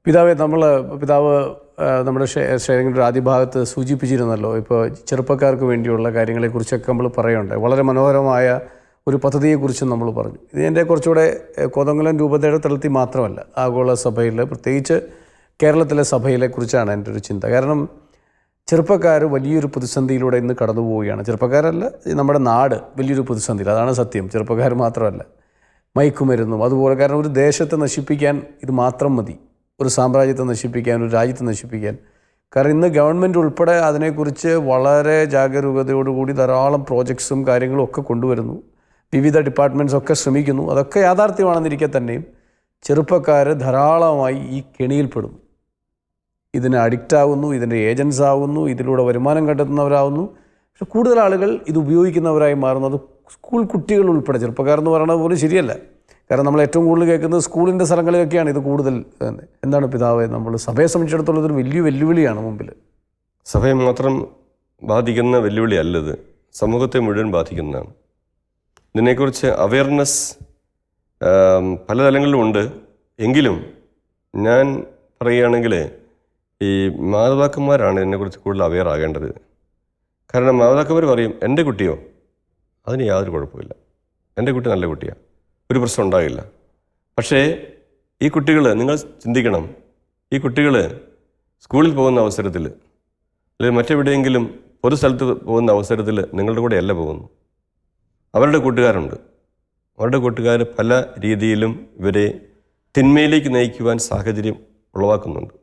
പിതാവ് നമ്മുടെ ഷെയറിങ്ങിൻ്റെ ആദ്യ ഭാഗത്ത് സൂചിപ്പിച്ചിരുന്നല്ലോ. ഇപ്പോൾ ചെറുപ്പക്കാർക്ക് വേണ്ടിയുള്ള കാര്യങ്ങളെക്കുറിച്ചൊക്കെ നമ്മൾ പറയുന്നുണ്ട്. വളരെ മനോഹരമായ ഒരു പദ്ധതിയെക്കുറിച്ചും നമ്മൾ പറഞ്ഞു. ഇത് എൻ്റെ കുറച്ചുകൂടെ കോതമംഗലം രൂപതയുടെ തലത്തിൽ മാത്രമല്ല, ആഗോള സഭയിൽ, പ്രത്യേകിച്ച് കേരളത്തിലെ സഭയിലെ കുറിച്ചാണ് എൻ്റെ ഒരു ചിന്ത. കാരണം ചെറുപ്പക്കാർ വലിയൊരു പ്രതിസന്ധിയിലൂടെ ഇന്ന് കടന്നു പോവുകയാണ്. ചെറുപ്പക്കാരല്ല, നമ്മുടെ നാട് വലിയൊരു പ്രതിസന്ധിയിൽ, അതാണ് സത്യം. ചെറുപ്പക്കാർ മാത്രമല്ല, മയക്കുമരുന്നും അതുപോലെ. കാരണം ഒരു ദേശത്തെ നശിപ്പിക്കാൻ ഇത് മാത്രം മതി, ഒരു സാമ്രാജ്യത്തെ നശിപ്പിക്കാൻ, ഒരു രാജ്യത്തെ നശിപ്പിക്കാൻ. കാരണം ഇന്ന് ഗവൺമെൻറ് ഉൾപ്പെടെ അതിനെക്കുറിച്ച് വളരെ ജാഗരൂകതയോടുകൂടി ധാരാളം പ്രോജക്ട്സും കാര്യങ്ങളും ഒക്കെ കൊണ്ടുവരുന്നു. വിവിധ ഡിപ്പാർട്ട്മെൻറ്റ്സ് ഒക്കെ ശ്രമിക്കുന്നു. അതൊക്കെ യാഥാർത്ഥ്യമാണെന്നിരിക്കെ തന്നെയും ചെറുപ്പക്കാർ ധാരാളമായി ഈ കെണിയിൽപ്പെടുന്നു. ഇതിന് അഡിക്റ്റാകുന്നു, ഇതിൻ്റെ ഏജൻസ് ആകുന്നു, ഇതിലൂടെ വരുമാനം കണ്ടെത്തുന്നവരാകുന്നു. പക്ഷെ കൂടുതൽ ആളുകൾ ഇത് ഉപയോഗിക്കുന്നവരായി മാറുന്നത് സ്കൂൾ കുട്ടികൾ ഉൾപ്പെടെ. ചെറുപ്പക്കാരെന്ന് പറയുന്നത് പോലും ശരിയല്ല. കാരണം നമ്മൾ ഏറ്റവും കൂടുതൽ കേൾക്കുന്നത് സ്കൂളിൻ്റെ സ്ഥലങ്ങളിലൊക്കെയാണ് ഇത് കൂടുതൽ. എന്താണ് പിതാവേ, നമ്മൾ സഭയെ സംബന്ധിച്ചിടത്തോളം ഇതൊരു വലിയ വെല്ലുവിളിയാണ് മുമ്പിൽ. സഭയെ മാത്രം ബാധിക്കുന്ന വെല്ലുവിളി അല്ലത്, സമൂഹത്തെ മുഴുവൻ ബാധിക്കുന്നതാണ്. ഇതിനെക്കുറിച്ച് അവയർനെസ് പല തലങ്ങളിലും ഉണ്ട്. എങ്കിലും ഞാൻ പറയുകയാണെങ്കിൽ ഈ മാതാപിതാക്കന്മാരാണ് ഇതിനെക്കുറിച്ച് കൂടുതൽ അവെയർ ആകേണ്ടത്. കാരണം മാതാപിതാക്കന്മാർ പറയും, എൻ്റെ കുട്ടിയോ, അതിന് യാതൊരു കുഴപ്പമില്ല, എൻ്റെ കുട്ടി നല്ല കുട്ടിയാണ്, ഒരു പ്രശ്നം ഉണ്ടാകില്ല. പക്ഷേ ഈ കുട്ടികൾ, നിങ്ങൾ ചിന്തിക്കണം, ഈ കുട്ടികൾ സ്കൂളിൽ പോകുന്ന അവസരത്തിൽ അല്ലെങ്കിൽ മറ്റെവിടെയെങ്കിലും പൊതു സ്ഥലത്ത് പോകുന്ന അവസരത്തിൽ നിങ്ങളുടെ കൂടെയല്ല പോകുന്നു. അവരുടെ കൂട്ടുകാരുണ്ട്. അവരുടെ കൂട്ടുകാർ പല രീതിയിലും ഇവരെ തിന്മയിലേക്ക് നയിക്കുവാൻ സാഹചര്യം ഉളവാക്കുന്നുണ്ട്.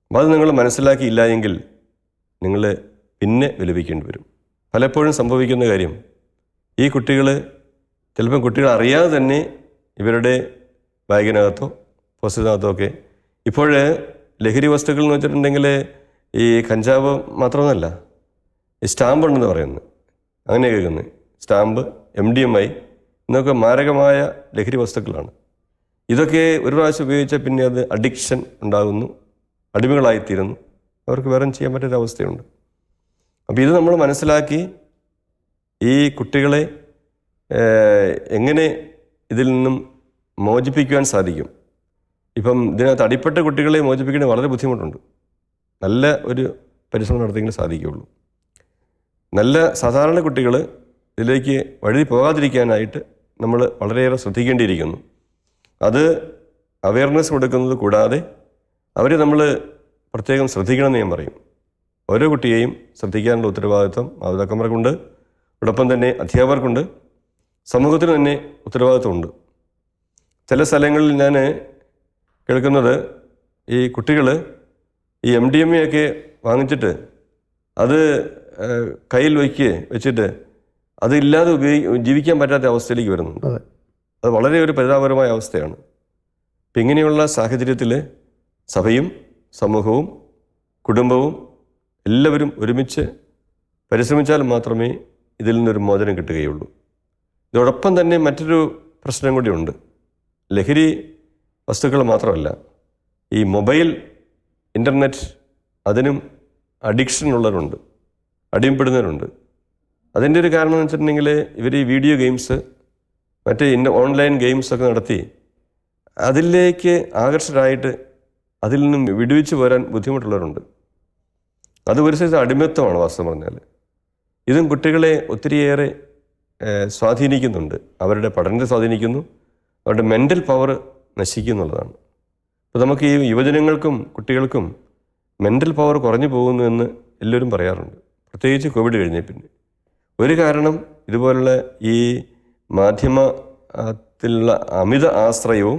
അപ്പോൾ അത് നിങ്ങൾ മനസ്സിലാക്കിയില്ല എങ്കിൽ നിങ്ങൾ പിന്നെ വിലപിക്കേണ്ടി വരും. പലപ്പോഴും സംഭവിക്കുന്ന കാര്യം, ഈ കുട്ടികൾ ചിലപ്പം കുട്ടികൾ അറിയാതെ തന്നെ ഇവരുടെ ബാഗിനകത്തോ പുസ്തകത്തിനകത്തോ ഒക്കെ ഇപ്പോൾ ലഹരി വസ്തുക്കൾ എന്ന് വെച്ചിട്ടുണ്ടെങ്കിൽ ഈ കഞ്ചാവ് മാത്രമൊന്നുമല്ല, ഈ സ്റ്റാമ്പ് ഉണ്ടെന്ന് പറയുന്നത്, അങ്ങനെ കേൾക്കുന്നത്. സ്റ്റാമ്പ്, MDMA എന്നൊക്കെ മാരകമായ ലഹരി വസ്തുക്കളാണ്. ഇതൊക്കെ ഒരു പ്രാവശ്യം ഉപയോഗിച്ചാൽ പിന്നെ അത് അഡിക്ഷൻ ഉണ്ടാകുന്നു, അടിമകളായിത്തീരുന്നു, അവർക്ക് വേറെ ചെയ്യാൻ പറ്റാത്തൊരവസ്ഥയുണ്ട്. അപ്പോൾ ഇത് നമ്മൾ മനസ്സിലാക്കി ഈ കുട്ടികളെ എങ്ങനെ ഇതിൽ നിന്നും മോചിപ്പിക്കുവാൻ സാധിക്കും. ഇപ്പം ഇതിനകത്ത് അടിപ്പെട്ട കുട്ടികളെ മോചിപ്പിക്കാൻ വളരെ ബുദ്ധിമുട്ടുണ്ട്. നല്ല ഒരു പരിശ്രമം നടത്തിയെങ്കിലും സാധിക്കുകയുള്ളൂ. നല്ല സാധാരണ കുട്ടികൾ ഇതിലേക്ക് വഴി പോകാതിരിക്കാനായിട്ട് നമ്മൾ വളരെയേറെ ശ്രദ്ധിക്കേണ്ടിയിരിക്കുന്നു. അത് അവയർനെസ് കൊടുക്കുന്നത് കൂടാതെ അവരെ നമ്മൾ പ്രത്യേകം ശ്രദ്ധിക്കണമെന്ന് ഞാൻ പറയും. ഓരോ കുട്ടിയെയും ശ്രദ്ധിക്കാനുള്ള ഉത്തരവാദിത്വം മാതാപിതാക്കന്മാർക്കുണ്ട്, അതോടൊപ്പം തന്നെ അധ്യാപകർക്കുണ്ട്, സമൂഹത്തിന് തന്നെ ഉത്തരവാദിത്വമുണ്ട്. ചില സ്ഥലങ്ങളിൽ ഞാൻ കേൾക്കുന്നത്, ഈ കുട്ടികൾ ഈ MDMA ഒക്കെ വാങ്ങിച്ചിട്ട് അത് കയ്യിൽ വെച്ചിട്ട് അതില്ലാതെ ജീവിക്കാൻ പറ്റാത്ത അവസ്ഥയിലേക്ക് വരുന്നുണ്ട്. അത് വളരെ ഒരു പരിതാപകരമായ അവസ്ഥയാണ്. അപ്പം ഇങ്ങനെയുള്ള സാഹചര്യത്തിൽ സഭയും സമൂഹവും കുടുംബവും എല്ലാവരും ഒരുമിച്ച് പരിശ്രമിച്ചാൽ മാത്രമേ ഇതിൽ നിന്നൊരു മോചനം കിട്ടുകയുള്ളൂ. ഇതോടൊപ്പം തന്നെ മറ്റൊരു പ്രശ്നം കൂടിയുണ്ട്. ലഹരി വസ്തുക്കൾ മാത്രമല്ല, ഈ മൊബൈൽ, ഇൻ്റർനെറ്റ്, അതിനും അഡിക്ഷൻ ഉള്ളവരുണ്ട്, അടിമപ്പെടുന്നവരുണ്ട്. അതിൻ്റെ ഒരു കാരണം എന്ന് വെച്ചിട്ടുണ്ടെങ്കിൽ ഇവർ ഈ വീഡിയോ ഗെയിംസ്, മറ്റേ ഓൺലൈൻ ഗെയിംസൊക്കെ നടത്തി അതിലേക്ക് ആകർഷകരായിട്ട് അതിൽ നിന്നും വിടുവിച്ച് പോരാൻ ബുദ്ധിമുട്ടുള്ളവരുണ്ട്. അത് ഒരു സൈസ് അടിമത്വമാണ് വാസ്തവം പറഞ്ഞാൽ. ഇതും കുട്ടികളെ ഒത്തിരിയേറെ സ്വാധീനിക്കുന്നുണ്ട്. അവരുടെ പഠനത്തെ സ്വാധീനിക്കുന്നു, അവരുടെ മെൻ്റൽ പവർ നശിക്കുന്നുള്ളതാണ്. അപ്പോൾ നമുക്ക് ഈ യുവജനങ്ങൾക്കും കുട്ടികൾക്കും മെൻ്റൽ പവർ കുറഞ്ഞു പോകുന്നു എന്ന് എല്ലാവരും പറയാറുണ്ട്, പ്രത്യേകിച്ച് കോവിഡ് കഴിഞ്ഞേ പിന്നെ. ഒരു കാരണം ഇതുപോലുള്ള ഈ മാധ്യമത്തിലുള്ള അമിത ആശ്രയവും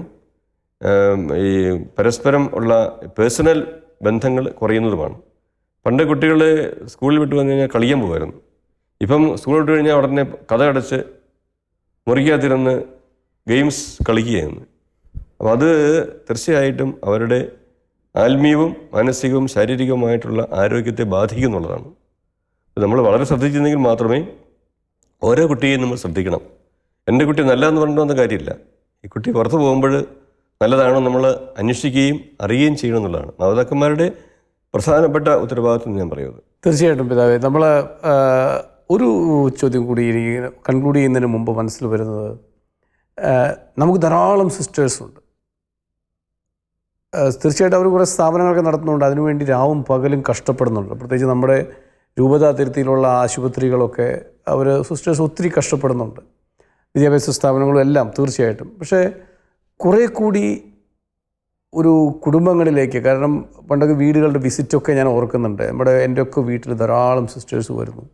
ഈ പരസ്പരം ഉള്ള പേഴ്സണൽ ബന്ധങ്ങൾ കുറയുന്നതുമാണ്. പണ്ട് കുട്ടികൾ സ്കൂളിൽ വിട്ട് വന്നു കഴിഞ്ഞാൽ കളിക്കാൻ പോകുമായിരുന്നു. ഇപ്പം സ്കൂൾ വിട്ട് കഴിഞ്ഞാൽ ഉടനെ കഥ അടച്ച് മുറിക്കാതിരുന്ന് ഗെയിംസ് കളിക്കുകയാണ്. അപ്പോൾ അത് തീർച്ചയായിട്ടും അവരുടെ ആത്മീയവും മാനസികവും ശാരീരികവുമായിട്ടുള്ള ആരോഗ്യത്തെ ബാധിക്കുന്നുള്ളതാണ്. നമ്മൾ വളരെ ശ്രദ്ധിച്ചിരുന്നെങ്കിൽ മാത്രമേ, ഓരോ കുട്ടിയെയും നമ്മൾ ശ്രദ്ധിക്കണം. എൻ്റെ കുട്ടി നല്ലതെന്ന് പറഞ്ഞിട്ടൊന്നും കാര്യമില്ല. ഈ കുട്ടി പുറത്ത് പോകുമ്പോൾ നല്ലതാണോ നമ്മൾ അന്വേഷിക്കുകയും അറിയുകയും ചെയ്യണം എന്നുള്ളതാണ് മാതാപിതാക്കന്മാരുടെ പ്രധാനപ്പെട്ട ഉത്തരവാദിത്വം ഞാൻ പറയുന്നത്. തീർച്ചയായിട്ടും പിതാവേ, നമ്മൾ ഒരു ചോദ്യം കൂടി കൺക്ലൂഡ് ചെയ്യുന്നതിന് മുമ്പ് മനസ്സിൽ വരുന്നത്, നമുക്ക് ധാരാളം സിസ്റ്റേഴ്സുണ്ട്, തീർച്ചയായിട്ടും അവർ കുറേ സ്ഥാപനങ്ങളൊക്കെ നടത്തുന്നുണ്ട്. അതിനുവേണ്ടി രാവും പകലും കഷ്ടപ്പെടുന്നുണ്ട്. പ്രത്യേകിച്ച് നമ്മുടെ രൂപതാ തിരുത്തിയിലുള്ള ആശുപത്രികളൊക്കെ അവർ സിസ്റ്റേഴ്സ് ഒത്തിരി കഷ്ടപ്പെടുന്നുണ്ട്. വിദ്യാഭ്യാസ സ്ഥാപനങ്ങളും എല്ലാം തീർച്ചയായിട്ടും. പക്ഷേ കുറേ കൂടി ഒരു കുടുംബങ്ങളിലേക്ക്, കാരണം പണ്ടൊക്കെ വീടുകളുടെ വിസിറ്റൊക്കെ ഞാൻ ഓർക്കുന്നുണ്ട്. എൻ്റെയൊക്കെ വീട്ടിൽ ധാരാളം സിസ്റ്റേഴ്സ് വരുന്നു,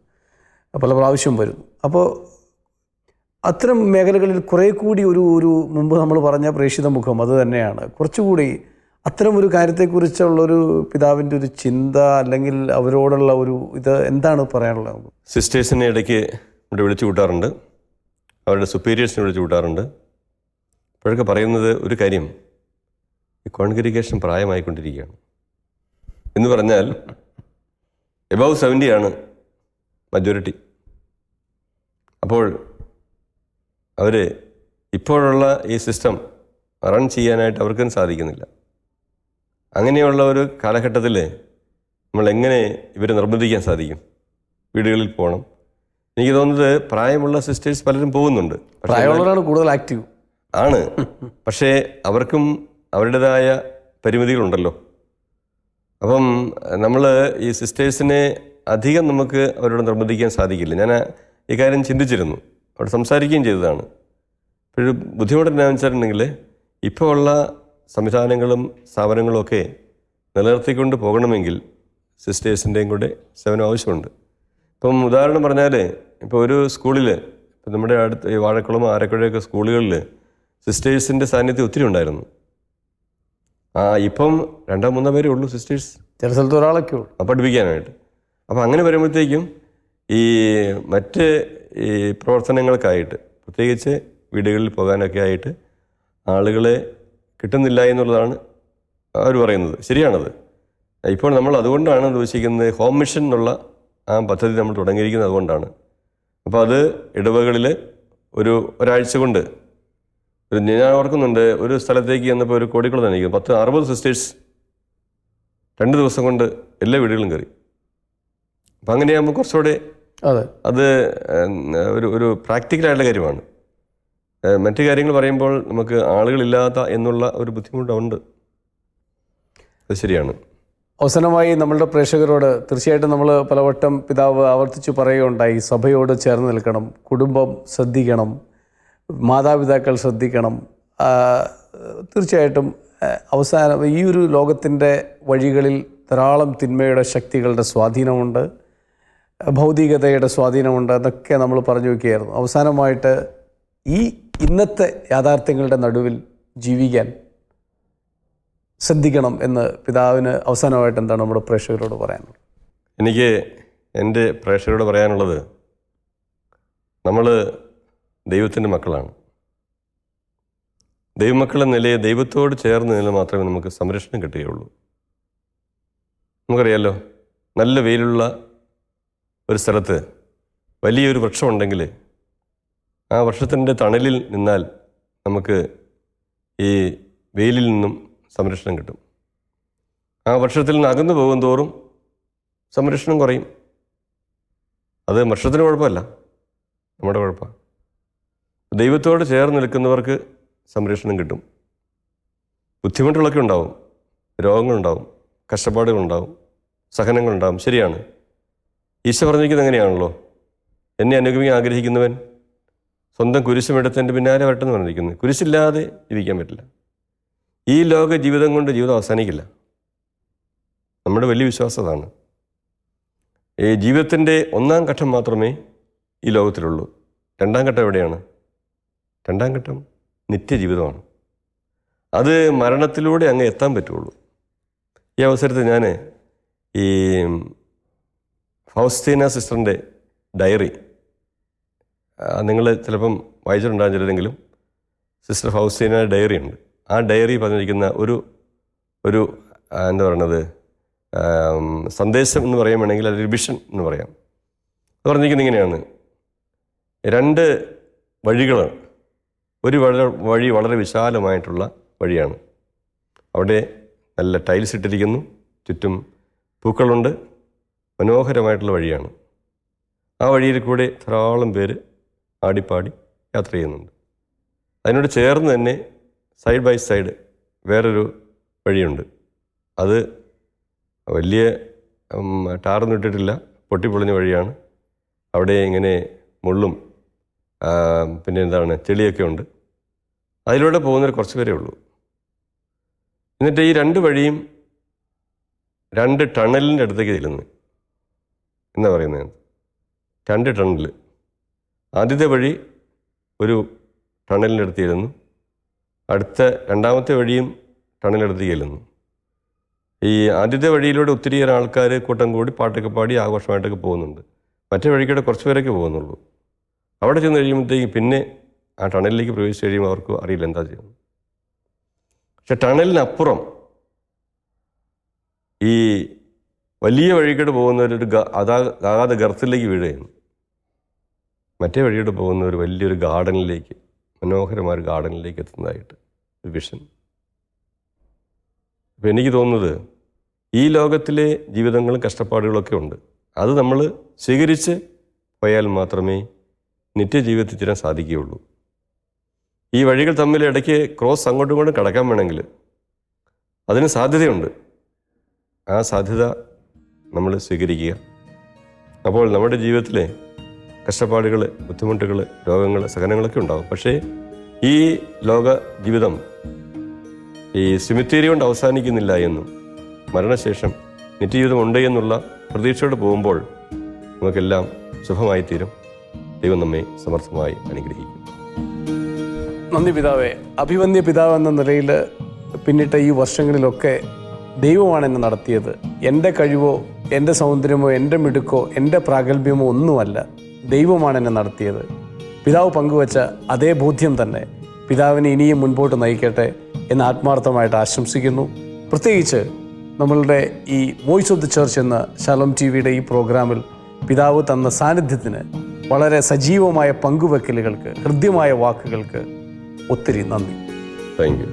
പല പ്രാവശ്യം വരുന്നു. അപ്പോൾ അത്തരം മേഖലകളിൽ കുറേ കൂടി ഒരു മുമ്പ് നമ്മൾ പറഞ്ഞ പ്രേക്ഷിത മുഖം അത് തന്നെയാണ്. കുറച്ചുകൂടി അത്തരം ഒരു കാര്യത്തെക്കുറിച്ചുള്ളൊരു പിതാവിൻ്റെ ഒരു ചിന്ത, അല്ലെങ്കിൽ അവരോടുള്ള ഇത് എന്താണ് പറയാനുള്ളത്? സിസ്റ്റേഴ്സിനെ ഇടയ്ക്ക് ഇവിടെ വിളിച്ചു കൂട്ടാറുണ്ട്, അവരുടെ സുപ്പീരിയേഴ്സിനെ വിളിച്ചു കൂട്ടാറുണ്ട്. അപ്പോഴൊക്കെ പറയുന്നത് ഒരു കാര്യം, ഈ കോൺഗ്രിഗേഷൻ പ്രായമായിക്കൊണ്ടിരിക്കുകയാണ് എന്ന് പറഞ്ഞാൽ എബവ് 70 ആണ് മജോറിറ്റി. അപ്പോൾ അവർ ഇപ്പോഴുള്ള ഈ സിസ്റ്റം റൺ ചെയ്യാനായിട്ട് അവർക്കും സാധിക്കുന്നില്ല. അങ്ങനെയുള്ള ഒരു കാലഘട്ടത്തിൽ നമ്മൾ എങ്ങനെ ഇവരെ നിർബന്ധിക്കാൻ സാധിക്കും? വീടുകളിൽ പോകണം. എനിക്ക് തോന്നുന്നത് പ്രായമുള്ള സിസ്റ്റേഴ്സ് പലരും പോകുന്നുണ്ട്, പ്രായമുള്ളവരാണ് കൂടുതൽ ആക്റ്റീവ് ആണ്. പക്ഷേ അവർക്കും അവരുടേതായ പരിമിതികളുണ്ടല്ലോ. അപ്പം നമ്മൾ ഈ സിസ്റ്റേഴ്സിനെ അധികം നമുക്ക് അവരോട് നിർബന്ധിക്കാൻ സാധിക്കില്ല. ഞാൻ ഈ കാര്യം ചിന്തിച്ചിരുന്നു, അവിടെ സംസാരിക്കുകയും ചെയ്തതാണ്. ഒരു ബുദ്ധിമുട്ട് എന്താണെന്ന് വെച്ചിട്ടുണ്ടെങ്കിൽ ഇപ്പോൾ ഉള്ള സംവിധാനങ്ങളും സ്ഥാപനങ്ങളും ഒക്കെ നിലനിർത്തിക്കൊണ്ട് പോകണമെങ്കിൽ സിസ്റ്റേഴ്സിൻ്റെയും കൂടെ സേവനം ആവശ്യമുണ്ട്. ഇപ്പം ഉദാഹരണം പറഞ്ഞാൽ, ഇപ്പോൾ ഒരു സ്കൂളിൽ, ഇപ്പം നമ്മുടെ അടുത്ത് ഈ വാഴക്കുളം ആരക്കുഴയൊക്കെ സ്കൂളുകളിൽ സിസ്റ്റേഴ്സിൻ്റെ സാന്നിധ്യം ഒത്തിരി ഉണ്ടായിരുന്നു. ഇപ്പം 2-3 പേരേ ഉള്ളൂ സിസ്റ്റേഴ്സ്, ചില സ്ഥലത്ത് ഒരാളൊക്കെ ഉള്ളൂ പഠിപ്പിക്കാനായിട്ട്. അപ്പം അങ്ങനെ വരുമ്പോഴത്തേക്കും ഈ മറ്റ് ഈ പ്രവർത്തനങ്ങൾക്കായിട്ട്, പ്രത്യേകിച്ച് വീടുകളിൽ പോകാനൊക്കെ ആയിട്ട് ആളുകളെ കിട്ടുന്നില്ല എന്നുള്ളതാണ് അവർ പറയുന്നത്. ശരിയാണത്. ഇപ്പോൾ നമ്മൾ അതുകൊണ്ടാണ് ഉദ്ദേശിക്കുന്നത് ഹോം മിഷൻ എന്നുള്ള ആ പദ്ധതി നമ്മൾ തുടങ്ങിയിരിക്കുന്നത് അതുകൊണ്ടാണ്. അപ്പോൾ അത് ഇടവകളിൽ ഒരാഴ്ച കൊണ്ട് ഞാൻ ഓർക്കുന്നുണ്ട്, ഒരു സ്ഥലത്തേക്ക് ചെന്നപ്പോൾ ഒരു കോടിക്കുളം തന്നെ 60 സിസ്റ്റേഴ്സ് 2 ദിവസം കൊണ്ട് എല്ലാ വീടുകളും കയറി. അപ്പം അങ്ങനെയാകുമ്പോൾ കുറച്ചുകൂടെ അത് ഒരു പ്രാക്ടിക്കലായിട്ടുള്ള കാര്യമാണ്. മറ്റു കാര്യങ്ങൾ പറയുമ്പോൾ നമുക്ക് ആളുകളില്ലാത്ത എന്നുള്ള ഒരു ബുദ്ധിമുട്ടുണ്ട്. അത് ശരിയാണ്. അവസാനമായി നമ്മളുടെ പ്രേക്ഷകരോട് തീർച്ചയായിട്ടും നമ്മൾ പലവട്ടം പിതാവ് ആവർത്തിച്ച് പറയുകയുണ്ടായി, സഭയോട് ചേർന്ന് നിൽക്കണം, കുടുംബം ശ്രദ്ധിക്കണം, മാതാപിതാക്കൾ ശ്രദ്ധിക്കണം. തീർച്ചയായിട്ടും അവസാനം ഈ ഒരു ലോകത്തിൻ്റെ വഴികളിൽ ധാരാളം തിന്മയുടെ ശക്തികളുടെ സ്വാധീനമുണ്ട്, ഭൗതികതയുടെ സ്വാധീനമുണ്ട്, അതൊക്കെ നമ്മൾ പറഞ്ഞു വയ്ക്കുകയായിരുന്നു. അവസാനമായിട്ട് ഈ ഇന്നത്തെ യാഥാർത്ഥ്യങ്ങളുടെ നടുവിൽ ജീവിക്കാൻ ശ്രദ്ധിക്കണം എന്ന് പിതാവിന് അവസാനമായിട്ട് എന്താണ് നമ്മുടെ പ്രേക്ഷകരോട് പറയാനുള്ളത്? എനിക്ക് എൻ്റെ പ്രേക്ഷകരോട് പറയാനുള്ളത്, നമ്മൾ ദൈവത്തിൻ്റെ മക്കളാണ്. ദൈവമക്കളെന്ന നിലയിൽ ദൈവത്തോട് ചേർന്ന് നിന്നാൽ മാത്രമേ നമുക്ക് സംരക്ഷണം കിട്ടുകയുള്ളൂ. നമുക്കറിയാമല്ലോ, നല്ല വെയിലുള്ള ഒരു സ്ഥലത്ത് വലിയൊരു വൃക്ഷമുണ്ടെങ്കിൽ ആ വൃക്ഷത്തിൻ്റെ തണലിൽ നിന്നാൽ നമുക്ക് ഈ വെയിലിൽ നിന്നും സംരക്ഷണം കിട്ടും. ആ വൃക്ഷത്തിൽ നിന്ന് അകന്നു പോകും തോറും സംരക്ഷണം കുറയും. അത് വൃക്ഷത്തിന് കുഴപ്പമല്ല, നമ്മുടെ കുഴപ്പമാണ്. ദൈവത്തോട് ചേർന്ന് നിൽക്കുന്നവർക്ക് സംരക്ഷണം കിട്ടും. ബുദ്ധിമുട്ടുകളൊക്കെ ഉണ്ടാവും, രോഗങ്ങളുണ്ടാവും, കഷ്ടപ്പാടുകളുണ്ടാവും, സഹനങ്ങളുണ്ടാവും. ശരിയാണ്. ഈശോ പറഞ്ഞിരിക്കുന്നത് എങ്ങനെയാണല്ലോ, എന്നെ അനുഗമിക്കാൻ ആഗ്രഹിക്കുന്നവൻ സ്വന്തം കുരിശുമെടുത്ത് എൻ്റെ പിന്നാലെ വരട്ടെന്ന് പറഞ്ഞിരിക്കുന്നത്. കുരിശില്ലാതെ ജീവിക്കാൻ പറ്റില്ല. ഈ ലോക ജീവിതം കൊണ്ട് ജീവിതം അവസാനിക്കില്ല. നമ്മുടെ വലിയ വിശ്വാസം അതാണ്. ഈ ജീവിതത്തിൻ്റെ 1-ാം ഘട്ടം മാത്രമേ ഈ ലോകത്തിലുള്ളൂ. 2-ാം ഘട്ടം എവിടെയാണ്? 2-ാം ഘട്ടം നിത്യജീവിതമാണ്. അത് മരണത്തിലൂടെ അങ്ങ് എത്താൻ പറ്റുള്ളൂ. ഈ അവസരത്തിൽ ഞാൻ ഈ ഫൗസ്റ്റീന സിസ്റ്ററിൻ്റെ ഡയറി നിങ്ങൾ ചിലപ്പം വായിച്ചിട്ടുണ്ടാകും ചിലരെങ്കിലും. സിസ്റ്റർ ഫൗസ്റ്റീന ഡയറി ഉണ്ട്. ആ ഡയറി പറഞ്ഞിരിക്കുന്ന ഒരു എന്താ പറയണത്, സന്ദേശം എന്ന് പറയാൻ വേണമെങ്കിൽ അതൊരു വിഷൻ എന്ന് പറയാം. അത് പറഞ്ഞിരിക്കുന്നത് ഇങ്ങനെയാണ്: 2 വഴികളാണ്. ഒരു വഴി വളരെ വിശാലമായിട്ടുള്ള വഴിയാണ്. അവിടെ നല്ല ടൈൽസ് ഇട്ടിരിക്കുന്നു, ചുറ്റും പൂക്കളുണ്ട്, മനോഹരമായിട്ടുള്ള വഴിയാണ്. ആ വഴിയിൽ കൂടെ ധാരാളം പേര് ആടിപ്പാടി യാത്ര ചെയ്യുന്നുണ്ട്. അതിനോട് ചേർന്ന് തന്നെ സൈഡ് ബൈ സൈഡ് വേറൊരു വഴിയുണ്ട്. അത് വലിയ ടാറൊന്നും ഇട്ടിട്ടില്ല, പൊട്ടിപ്പൊളിഞ്ഞ വഴിയാണ്. അവിടെ ഇങ്ങനെ മുള്ളും പിന്നെ എന്താണ് ചെളിയൊക്കെ ഉണ്ട്. അതിലൂടെ പോകുന്നവർ കുറച്ച് പേരേ ഉള്ളൂ. എന്നിട്ട് ഈ 2 വഴിയും 2 ടണലിൻ്റെ അടുത്തേക്ക് ചെല്ലുന്നു എന്നാ പറയുന്നത്. 2 ടണൽ. ആദ്യത്തെ വഴി ഒരു ടണലിൻ്റെ അടുത്ത് ചെല്ലുന്നു, അടുത്ത 2ാമത്തെ വഴിയും ടണലിനടുത്ത് ചെല്ലുന്നു. ഈ ആദ്യത്തെ വഴിയിലൂടെ ഒത്തിരിയേറെ ആൾക്കാർ കൂട്ടം കൂടി പാട്ടൊക്കെ പാടി ആഘോഷമായിട്ടൊക്കെ പോകുന്നുണ്ട്. മറ്റേ വഴിക്കൂടെ കുറച്ച് പേരൊക്കെ പോകുന്നുള്ളൂ. അവിടെ ചെന്ന് കഴിയുമ്പോഴത്തേക്കും പിന്നെ ആ ടണലിലേക്ക് പ്രവേശിച്ച് കഴിയുമ്പോൾ അവർക്ക് അറിയില്ല എന്താ ചെയ്യുന്നത്. പക്ഷെ ടണലിനപ്പുറം ഈ വലിയ വഴിക്കൂടെ പോകുന്നവരൊരു അതാത് ഗർത്തത്തിലേക്ക് വീഴുകയാണ്. മറ്റേ വഴിയോട് പോകുന്ന ഒരു വലിയൊരു ഗാർഡനിലേക്ക്, മനോഹരമായ ഒരു ഗാർഡനിലേക്ക് എത്തുന്നതായിട്ട് ഒരു വിഷൻ. ഇപ്പം എനിക്ക് തോന്നുന്നത് ഈ ലോകത്തിലെ ജീവിതങ്ങളും കഷ്ടപ്പാടുകളൊക്കെ ഉണ്ട്. അത് നമ്മൾ സ്വീകരിച്ച് പോയാൽ മാത്രമേ നിത്യജീവിതത്തിൽ ചേരാൻ സാധിക്കുകയുള്ളൂ. ഈ വഴികൾ തമ്മിൽ ഇടയ്ക്ക് ക്രോസ് അങ്ങോട്ടും ഇങ്ങോട്ടും കടക്കാൻ വേണമെങ്കിൽ അതിന് സാധ്യതയുണ്ട്. ആ സാധ്യത നമ്മൾ സ്വീകരിക്കുക. അപ്പോൾ നമ്മുടെ ജീവിതത്തിലെ കഷ്ടപ്പാടുകൾ, ബുദ്ധിമുട്ടുകൾ, രോഗങ്ങൾ, സഹനങ്ങളൊക്കെ ഉണ്ടാകും. പക്ഷേ ഈ ലോക ജീവിതം ഈ സിമിത്തേരി കൊണ്ട് അവസാനിക്കുന്നില്ല എന്നും മരണശേഷം നിത്യജീവിതം ഉണ്ട് എന്നുള്ള പ്രതീക്ഷയോടെ പോകുമ്പോൾ നമുക്കെല്ലാം ശുഭമായി തീരും. ദൈവം നമ്മെ സമർത്ഥമായി അനുഗ്രഹിക്കും. നന്ദി പിതാവേ. അഭിവന്യ പിതാവ് എന്ന നിലയിൽ പിന്നിട്ട ഈ വർഷങ്ങളിലൊക്കെ ദൈവമാണ് എന്നെ നടത്തിയത്. എൻ്റെ കഴിവോ എൻ്റെ സൗന്ദര്യമോ എൻ്റെ മിടുക്കോ എൻ്റെ പ്രാഗൽഭ്യമോ ഒന്നുമല്ല, ദൈവമാണ് എന്നെ നടത്തിയത്. പിതാവ് പങ്കുവച്ച അതേ ബോധ്യം തന്നെ പിതാവിനെ ഇനിയും മുൻപോട്ട് നയിക്കട്ടെ എന്ന് ആത്മാർത്ഥമായിട്ട് ആശംസിക്കുന്നു. പ്രത്യേകിച്ച് നമ്മളുടെ ഈ വോയിസ് ഓഫ് ദി ചർച്ച് എന്ന ശാലോം TV-യുടെ ഈ പ്രോഗ്രാമിൽ പിതാവ് തന്ന സാന്നിധ്യത്തിന്, വളരെ സജീവമായ പങ്കുവെക്കലുകൾക്ക്, ഹൃദ്യമായ വാക്കുകൾക്ക് ഒത്തിരി നന്ദി. Thank you.